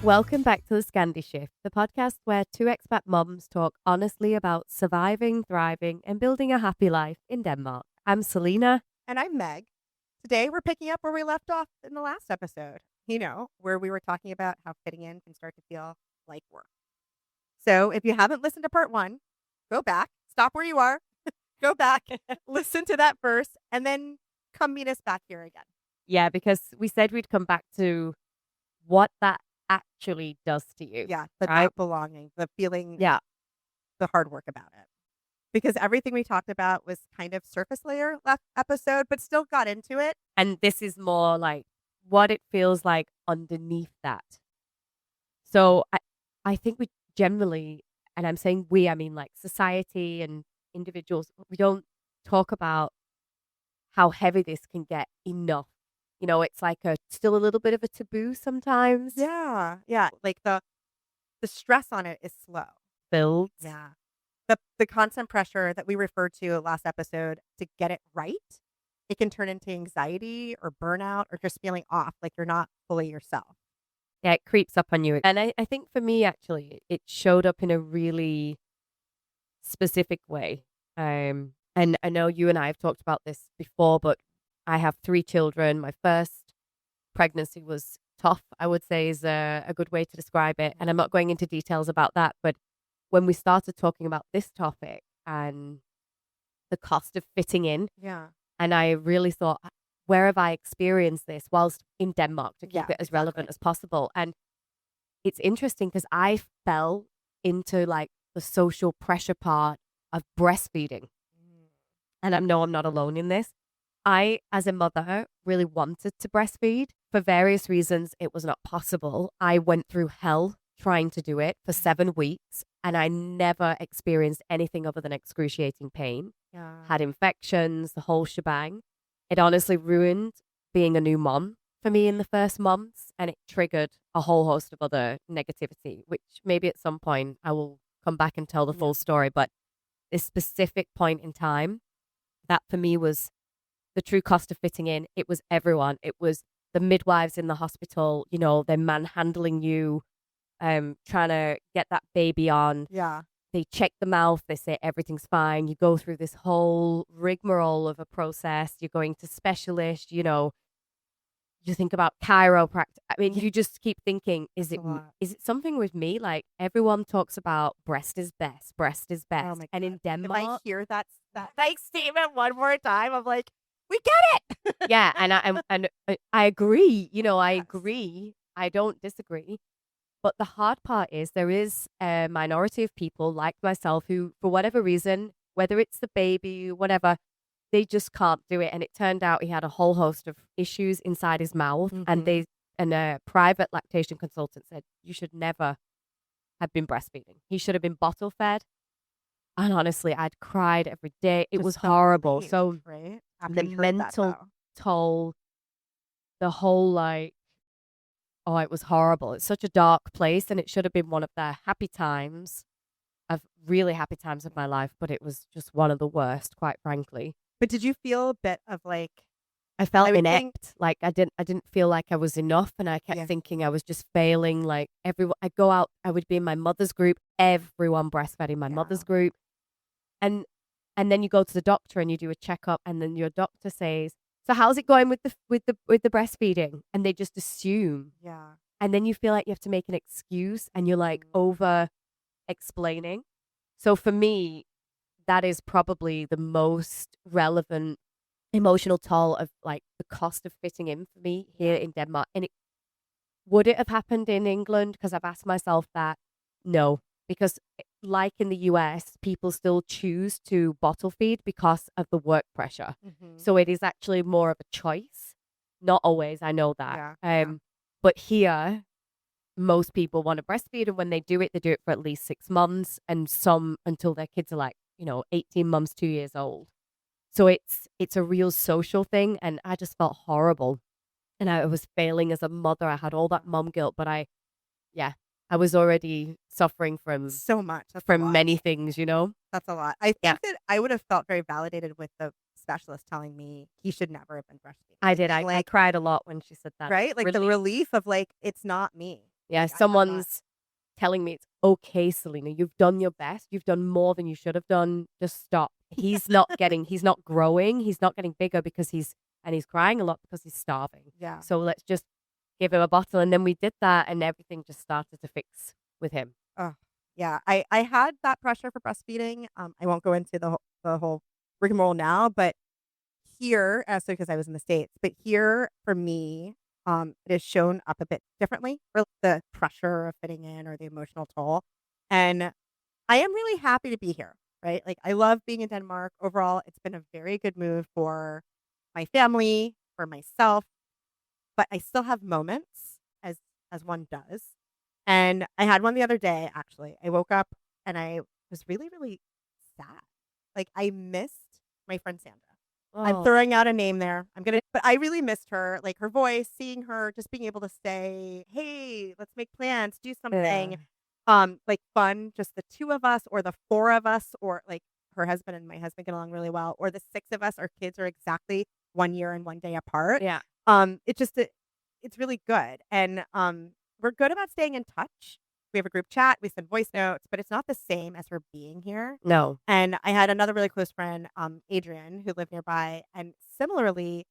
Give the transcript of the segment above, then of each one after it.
Welcome back to the Scandi Shift, the podcast where two expat mums talk honestly about surviving, thriving, and building a happy life in Denmark. I'm Selena. And I'm Meg. Today we're picking up where we left off in the last episode, where we were talking about how fitting in can start to feel like work. So if you haven't listened to part 1, go back, stop where you are, go back, listen to that first, and then come meet us back here again. Yeah, because we said we'd come back to what that actually does to you. Yeah, the right? not belonging, the feeling, Yeah. the hard work about it. Because everything we talked about was kind of surface layer last episode, but still got into it. And this is more like what it feels like underneath that. So I think we generally, and I'm saying we, I mean like society and individuals, we don't talk about how heavy this can get enough. You know, it's like still a little bit of a taboo sometimes. Yeah. Like the stress on it is slow. Builds. Yeah. The constant pressure that we referred to last episode to get it right, it can turn into anxiety or burnout or just feeling off, like you're not fully yourself. Yeah, it creeps up on you. And I think for me, actually, it showed up in a really specific way. And I know you and I have talked about this before, but I have 3 children. My first pregnancy was tough, I would say is a good way to describe it. And I'm not going into details about that, but when we started talking about this topic and the cost of fitting in, Yeah. and I really thought, where have I experienced this whilst in Denmark to keep it as relevant as possible? And it's interesting because I fell into like the social pressure part of breastfeeding. And I know I'm not alone in this. I, as a mother, really wanted to breastfeed. For various reasons, it was not possible. I went through hell trying to do it for 7 weeks, and I never experienced anything other than excruciating pain. Yeah. Had infections, the whole shebang. It honestly ruined being a new mom for me in the first months, and it triggered a whole host of other negativity, which maybe at some point I will come back and tell the full story. But this specific point in time, that for me was the true cost of fitting in. It was everyone. It was the midwives in the hospital, you know, they're manhandling you, trying to get that baby on. Yeah. They check the mouth. They say everything's fine. You go through this whole rigmarole of a process. You're going to specialist, you know, you think about chiropractic. I mean, you just keep thinking, is it something with me? Like everyone talks about breast is best. Oh my and in God. Denmark, If I hear that like statement one more time, I'm like, we get it. yeah, and I agree. You know, I Yes. agree. I don't disagree. But the hard part is there is a minority of people like myself who, for whatever reason, whether it's the baby, whatever, they just can't do it. And it turned out he had a whole host of issues inside his mouth. Mhm. And a private lactation consultant said, you should never have been breastfeeding. He should have been bottle fed. And honestly, I'd cried every day. It Just was so horrible. relieved, So right? the After you heard that, mental though. toll, the whole like, oh, it was horrible. It's such a dark place, and it should have been one of the happy times, of really happy times of my life, but it was just one of the worst, quite frankly. But did you feel a bit of like, I felt I would inept. think- Like I didn't feel like I was enough, and I kept Yeah. thinking I was just failing. Like everyone, I'd go out, I would be in my mother's group, everyone breastfed in my mother's group, and then you go to the doctor and you do a checkup, and then your doctor says, "So how's it going with the breastfeeding?" And they just assume. Yeah. And then you feel like you have to make an excuse, and you're like over explaining. So for me, that is probably the most relevant emotional toll of like the cost of fitting in for me here in Denmark. And would it have happened in England? Because I've asked myself that. No, because like in the US, people still choose to bottle feed because of the work pressure. Mhm. So it is actually more of a choice. Not always, I know that. Yeah. But here, most people want to breastfeed, and when they do it for at least 6 months, and some until their kids are like, 18 months, 2 years old. So it's a real social thing, and I just felt horrible. And I was failing as a mother. I had all that mom guilt, but I was already suffering from So much. That's a from lot. many things, you know? That's a lot. I think that I would have felt very validated with the specialist telling me he should never have been breastfeeding. I did. I Like, cried a lot when she said that. right? Like the relief of like, it's not me. Yeah, Like, someone's telling me it's okay, Selena. You've done your best. You've done more than you should have done. Just stop. He's not growing. He's not getting bigger because he's crying a lot because he's starving. Yeah. So let's just give him a bottle. And then we did that and everything just started to fix with him. Oh, yeah. I had that pressure for breastfeeding. I won't go into the whole rigmarole now, but here, so because I was in the States, but here for me, it has shown up a bit differently for the pressure of fitting in or the emotional toll. And I am really happy to be here, right? Like, I love being in Denmark. Overall, it's been a very good move for my family, for myself, but I still have moments as one does. And I had one the other day, actually. I woke up and I was really, really sad. Like, I missed my friend Sandra. I'm Oh, throwing out a name there. But I really missed her, like her voice, seeing her, just being able to say, "Hey, let's make plans, do yeah. something." Like fun, just the two of us or the four of us, or like her husband and my husband get along really well, or the six of us. Our kids are exactly 1 year and 1 day apart. Yeah. It's really good. And we're good about staying in touch. We have a group chat, we send voice notes, but it's not the same as her being here. No. And I had another really close friend, Adrian, who lived nearby. And similarly,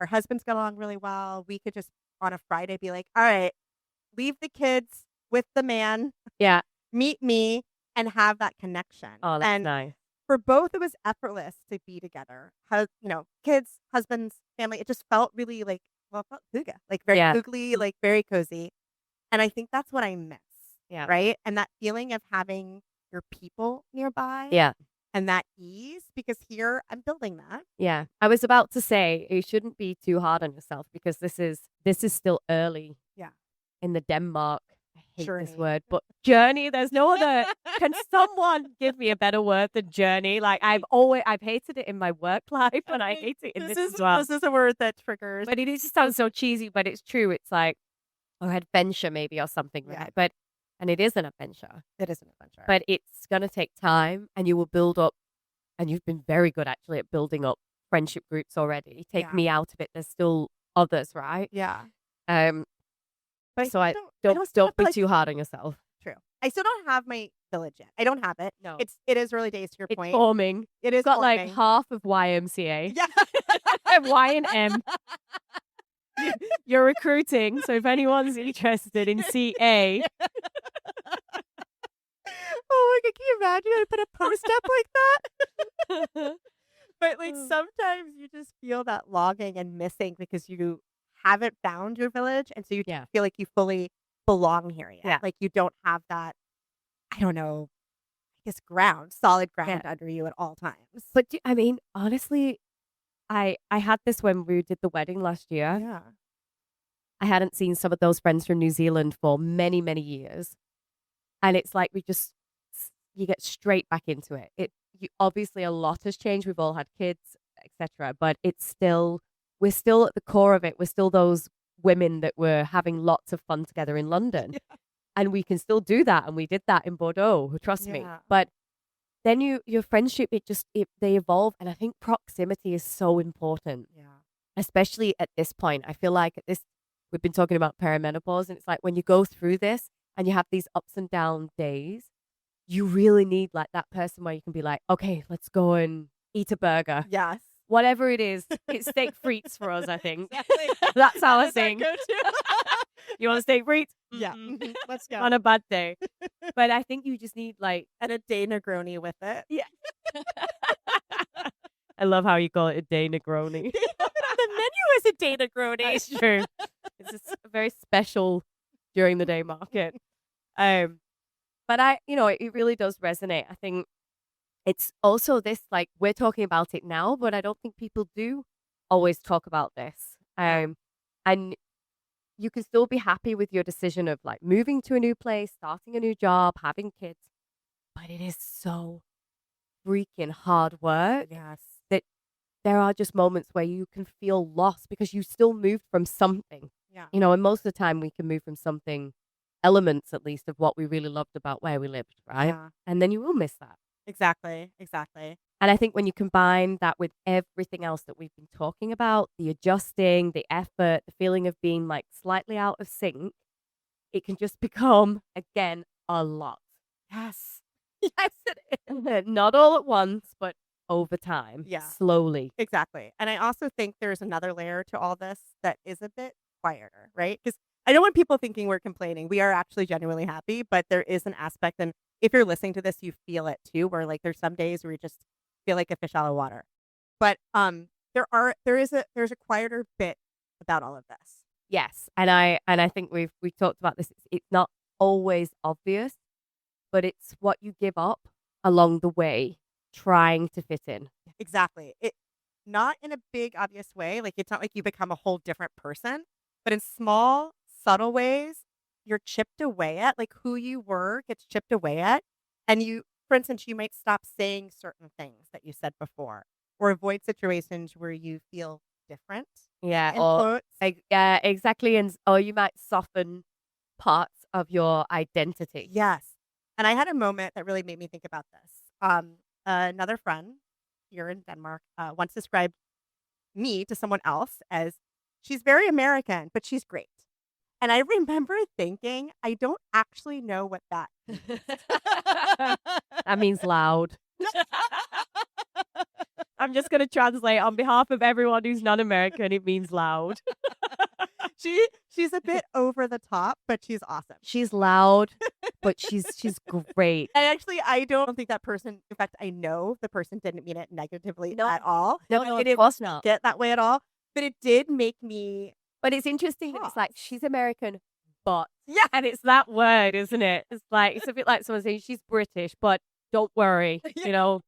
her husbands got along really well. We could just on a Friday be like, all right, leave the kids with the man, Yeah. meet me, and have that connection. Oh, that's And nice. for both, it was effortless to be together. Kids, husbands, family. It just felt really like, well, it felt hygge, like very Yeah. googly, like very cozy. And I think that's what I miss. Yeah. Right. And that feeling of having your people nearby. Yeah. And that ease, because here I'm building that. Yeah. I was about to say you shouldn't be too hard on yourself because this is still early. Yeah. In the Denmark. I hate Journey. this word, but journey, there's no other. Can someone give me a better word than journey? Like I've hated it in my work life and I hate it in this as well. This is a word that triggers. But it just sounds so cheesy, but it's true. It's like, or adventure maybe or something, Yeah. right? And it is an adventure. It is an adventure. But it's going to take time and you will build up, and you've been very good actually at building up friendship groups already. Take me out of it. There's still others, right? Yeah. But so don't be too hard on yourself. True. I still don't have my village yet. I don't have it. No. It is early days to your point. It's forming. It is got forming. like half of YMCA. Yeah. Y and M. You're recruiting, so if anyone's interested in CA. Oh my God, can you imagine? I put a post up like that. But like sometimes you just feel that longing and missing because you haven't found your village, and so you feel like you fully belong here yet. Yeah. Like you don't have that, I don't know, I guess solid ground under you at all times. But I mean, honestly, I had this when we did the wedding last year. Yeah. I hadn't seen some of those friends from New Zealand for many, many years. And it's like you get straight back into it. Obviously a lot has changed. We've all had kids, etc. But we're still at the core of it. We're still those women that were having lots of fun together in London. Yeah. And we can still do that. And we did that in Bordeaux, trust me. But then your friendship, they evolve. And I think proximity is so important. Yeah. Especially at this point. I feel like we've been talking about perimenopause, and it's like when you go through this and you have these ups and down days, you really need like that person where you can be like, okay, let's go and eat a burger. Yes. Whatever it is. It's steak frites for us, I think. Exactly. That's our thing. You want steak frites? Yeah. Mm-hmm. Let's go. On a bad day. But I think you just need like... And a day Negroni with it. Yeah. I love how you call it a day Negroni. The menu is a day Negroni. It's true. It's a very special during the day market. But it really does resonate. I think it's also this, like, we're talking about it now, but I don't think people do always talk about this. And you can still be happy with your decision of like moving to a new place, starting a new job, having kids. But it is so freaking hard work. Yes. That there are just moments where you can feel lost because you still moved from something. Yeah. And most of the time we can move from something, elements at least of what we really loved about where we lived, right? Yeah. And then you will miss that. Exactly. And I think when you combine that with everything else that we've been talking about, the adjusting, the effort, the feeling of being like slightly out of sync, it can just become, again, a lot. Yes. Yes, it is. Not all at once, but over time. Yeah. Slowly. Exactly. And I also think there's another layer to all this that is a bit quieter, right? Because I don't want people thinking we're complaining. We are actually genuinely happy, but there is an aspect, and if you're listening to this, you feel it too, where like there's some days where you just feel like a fish out of water. But there's a quieter bit about all of this. Yes. And I think we talked about this. It's not always obvious, but it's what you give up along the way trying to fit in. Exactly. It not in a big obvious way. Like it's not like you become a whole different person, but in small, subtle ways, you're chipped away at. Like who you were gets chipped away at. And you, for instance, you might stop saying certain things that you said before or avoid situations where you feel different. Yeah. In Or quotes. yeah, exactly. Or you might soften parts of your identity. Yes. And I had a moment that really made me think about this. Another friend here in Denmark once described me to someone else as she's very American, but she's great. And I remember thinking, I don't actually know what that means. That means loud. I'm just going to translate on behalf of everyone who's non-American. It means loud. She's a bit over the top, but she's awesome. She's loud, but she's great. And actually, I don't think that person, in fact, I know the person didn't mean it negatively at all. No, It of course not. Get that way at all. But it did make me. But it's interesting that it's like, she's American, but. Yeah. And it's that word, isn't it? It's like, it's a bit like someone saying she's British, but don't worry, Yeah, you know,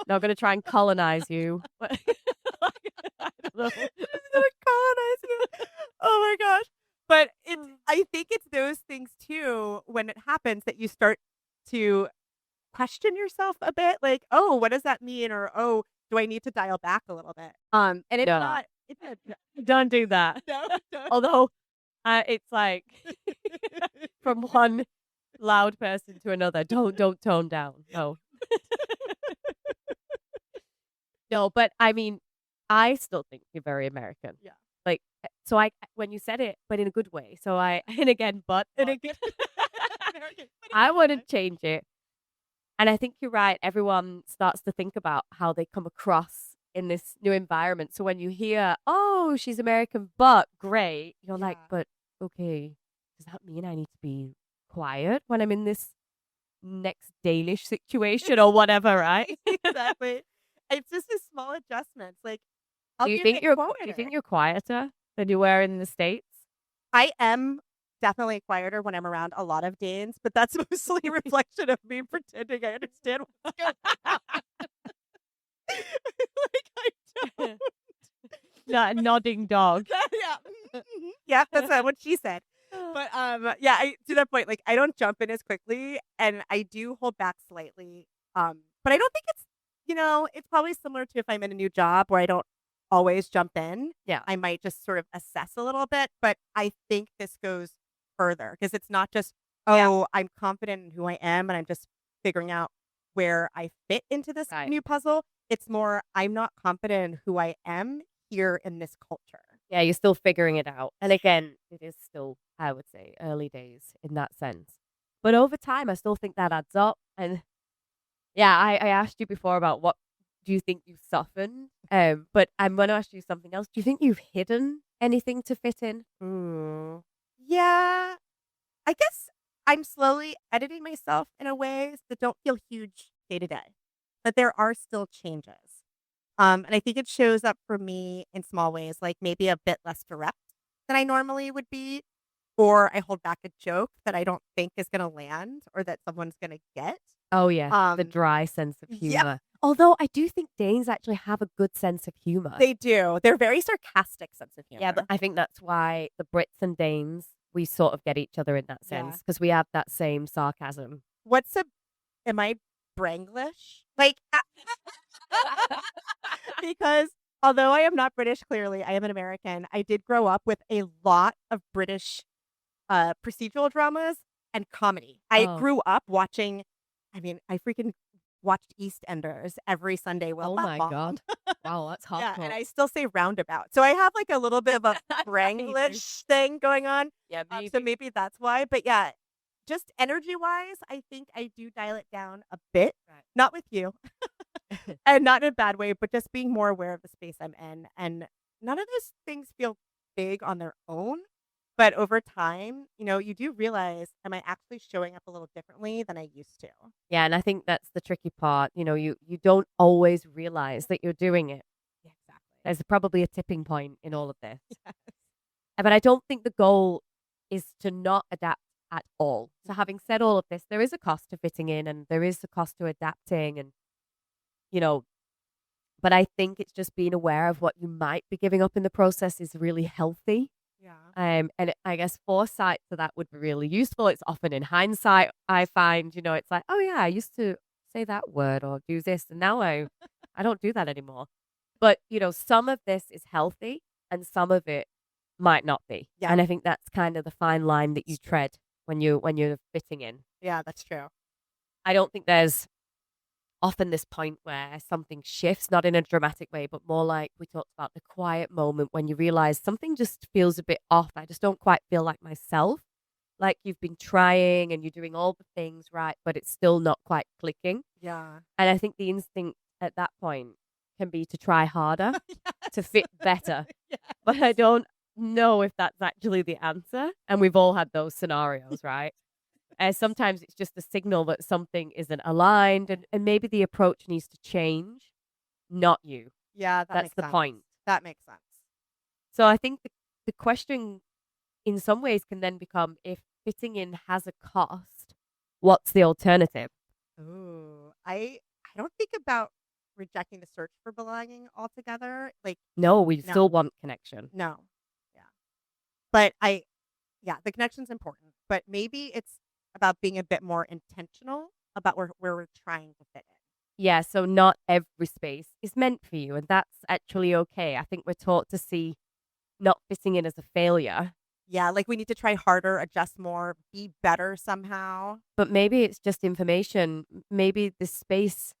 not going to try and colonize you. I don't know. She's gonna colonize you. Oh my gosh. But I think it's those things too, when it happens, that you start to question yourself a bit. Like, oh, what does that mean? Or, oh, do I need to dial back a little bit? And it's No. not. Don't do that. No, don't. Although it's like from one loud person to another. Don't tone down. No. No, but I mean, I still think you're very American. Yeah. Like, so when you said it, but in a good way. So and again, but in a good, I wouldn't change it. And I think you're right. Everyone starts to think about how they come across in this new environment. So when you hear, oh, she's American, but great, you're like, but okay, does that mean I need to be quiet when I'm in this next Danish situation or whatever, right? Exactly. It's just a small adjustments. Like, do you think you're quieter than you were in the States? I am definitely quieter when I'm around a lot of Danes, but that's mostly a reflection of me pretending I understand what's going on. Like I don't. That nodding dog. Yeah. Yeah, that's what she said. But yeah, to that point, like I don't jump in as quickly, and I do hold back slightly. But I don't think it's, it's probably similar to if I'm in a new job where I don't always jump in. Yeah. I might just sort of assess a little bit, but I think this goes further because it's not just, I'm confident in who I am and I'm just figuring out where I fit into this new puzzle. It's more, I'm not confident in who I am here in this culture. Yeah, you're still figuring it out. And again, it is still, I would say, early days in that sense. But over time, I still think that adds up. And yeah, I asked you before about what do you think you've softened? But I'm going to ask you something else. Do you think you've hidden anything to fit in? Yeah, I guess I'm slowly editing myself in a ways that don't feel huge day to day, but there are still changes. And I think it shows up for me in small ways, like maybe a bit less direct than I normally would be, or I hold back a joke that I don't think is going to land or that someone's going to get. Oh, yeah. The dry sense of humor. Yeah. Although I do think Danes actually have a good sense of humor. They do. They're very sarcastic sense of humor. Yeah, but I think that's why the Brits and Danes, we sort of get each other in that sense because we have that same sarcasm. Am I Branglish? Like, because although I am not British, clearly I am an American. I did grow up with a lot of British procedural dramas and comedy. I grew up watching, I freaking watched EastEnders every Sunday while Oh that my long. God. Wow, that's Yeah, and hardcore. I still say roundabout. So I have like a little bit of a You do. Franglish thing going on. Yeah, So maybe. maybe that's why. But yeah, just energy wise, I think I do dial it down a bit. Right. Not with you. And not in a bad way, but just being more aware of the space I'm in. And none of those things feel big on their own. But over time, you do realize, am I actually showing up a little differently than I used to? Yeah, and I think that's the tricky part. You don't always realize that you're doing it. Yeah, exactly. There's probably a tipping point in all of this. Yes. But I don't think the goal is to not adapt at all. So having said all of this, there is a cost to fitting in and there is a cost to adapting and, you know, but I think it's just being aware of what you might be giving up in the process is really healthy. Yeah. I guess foresight to that would be really useful. It's often in hindsight, I find, it's like, oh yeah, I used to say that word or do this, and now I don't do that anymore. But some of this is healthy, and some of it might not be. Yeah. And I think that's kind of the fine line that you tread when you're fitting in. Yeah, that's true. I don't think there's often this point where something shifts, not in a dramatic way, but more like we talked about the quiet moment when you realize something just feels a bit off. I just don't quite feel like myself. Like you've been trying and you're doing all the things right, but it's still not quite clicking. Yeah. And I think the instinct at that point can be to try harder, to fit better. Yes. But I don't know if that's actually the answer. And we've all had those scenarios, right? Sometimes it's just a signal that something isn't aligned and maybe the approach needs to change, not you. Yeah, That's the point. That makes sense. So I think the question in some ways can then become if fitting in has a cost, what's the alternative? Ooh, I don't think about rejecting the search for belonging altogether. Like, No, we no, still want connection. no, yeah. But yeah, the connection's important. But maybe it's about being a bit more intentional about where we're trying to fit in. Yeah, so not every space is meant for you, and that's actually okay. I think we're taught to see not fitting in as a failure, Yeah, like we need to try harder, adjust more, be better somehow. but maybe it's just information. Maybe this space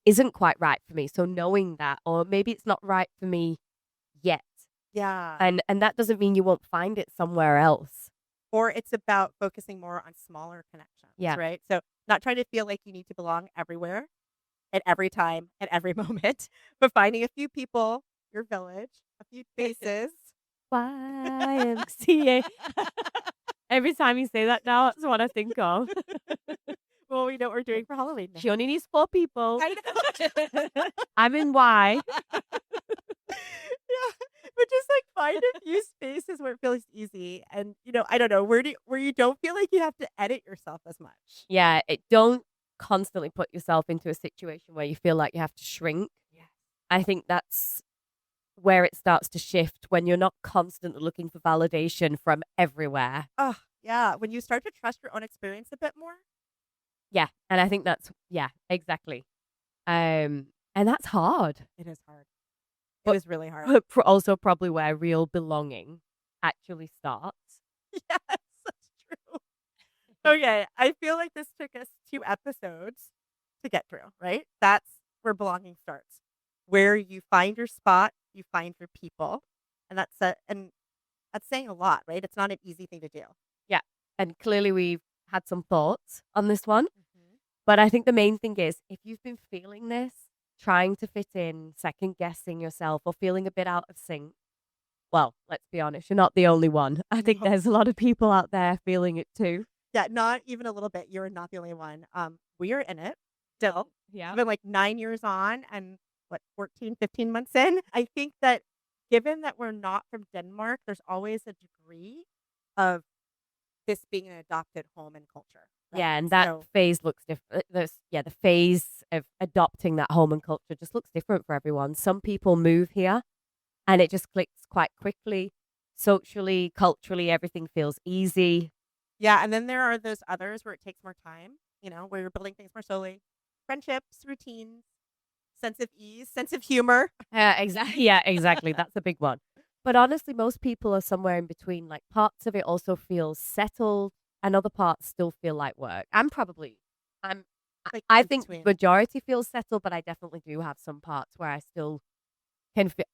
isn't quite right for me. So knowing that, or maybe it's not right for me yet. Yeah. And that doesn't mean you won't find it somewhere else. Or it's about focusing more on smaller connections, Yeah. right? So not trying to feel like you need to belong everywhere at every time, at every moment, but finding a few people, your village, a few faces. YMCA. Every time you say that now, that's what I think of. Well, we know what we're doing for Halloween now. She only needs 4 people. I know. I'm in Y. Yeah, but just like find a few spaces where it feels easy, and I don't know where you don't feel like you have to edit yourself as much. Yeah, don't constantly put yourself into a situation where you feel like you have to shrink. Yes. I think that's where it starts to shift when you're not constantly looking for validation from everywhere. Oh, yeah. When you start to trust your own experience a bit more. Yeah, and I think yeah, exactly. And that's hard. It is hard. It But- is really hard. But also probably where real belonging actually starts. Yes, that's true. Okay, I feel like this took us 2 episodes to get through, right? That's where belonging starts. Where you find your spot, you find your people. And that's saying a lot, right? It's not an easy thing to do. And clearly we've had some thoughts on this one. But I think the main thing is if you've been feeling this, trying to fit in, second guessing yourself, or feeling a bit out of sync, well, let's be honest, you're not the only one. I think No. there's a lot of people out there feeling it too. Yeah, not even a little bit. You're not the only one. We are in it still. Yeah. Been like 9 years on and 14, 15 months in. I think that given that we're not from Denmark, there's always a degree of this being an adopted home and culture. Right? Yeah, and that phase looks different. The phase of adopting that home and culture just looks different for everyone. Some people move here and it just clicks quite quickly. Socially, culturally, everything feels easy. Yeah, and then there are those others where it takes more time, where you're building things more slowly. Friendships, routines, sense of ease, sense of humor. Exactly. Yeah, exactly. That's a big one. But honestly, most people are somewhere in between. Like parts of it also feel settled and other parts still feel like work. I'm like I in think between. majority feels settled, but I definitely do have some parts where I still can feel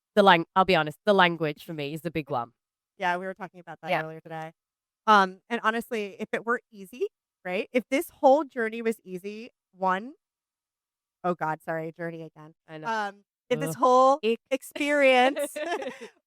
I'll be honest, the language for me is the big one. Yeah, we were talking about that Yeah. earlier today. And honestly, if it were easy, right? If this whole journey was easy, oh God, sorry, journey again. I know. If this Ugh. whole Ick. experience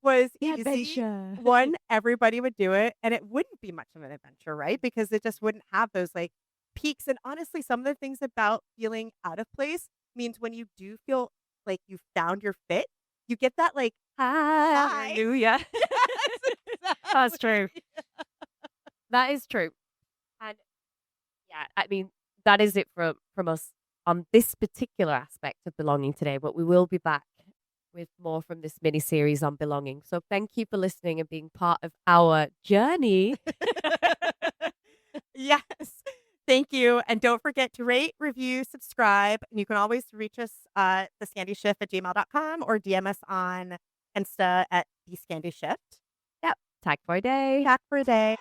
was The easy, adventure. everybody would do it, and it wouldn't be much of an adventure, right? Because it just wouldn't have those like peaks. And honestly, some of the things about feeling out of place means when you do feel like you found your fit, you get that like high. Hallelujah. Yes, That's true. exactly. That is true. And yeah, I mean, that is it from us on this particular aspect of belonging today, but we will be back with more from this mini series on belonging. So thank you for listening and being part of our journey. Yes. Thank you. And don't forget to rate, review, subscribe. And you can always reach us at thescandyshift@gmail.com or DM us on Insta at the Scandi Shift. Yep. Tag for a day. Back for a day.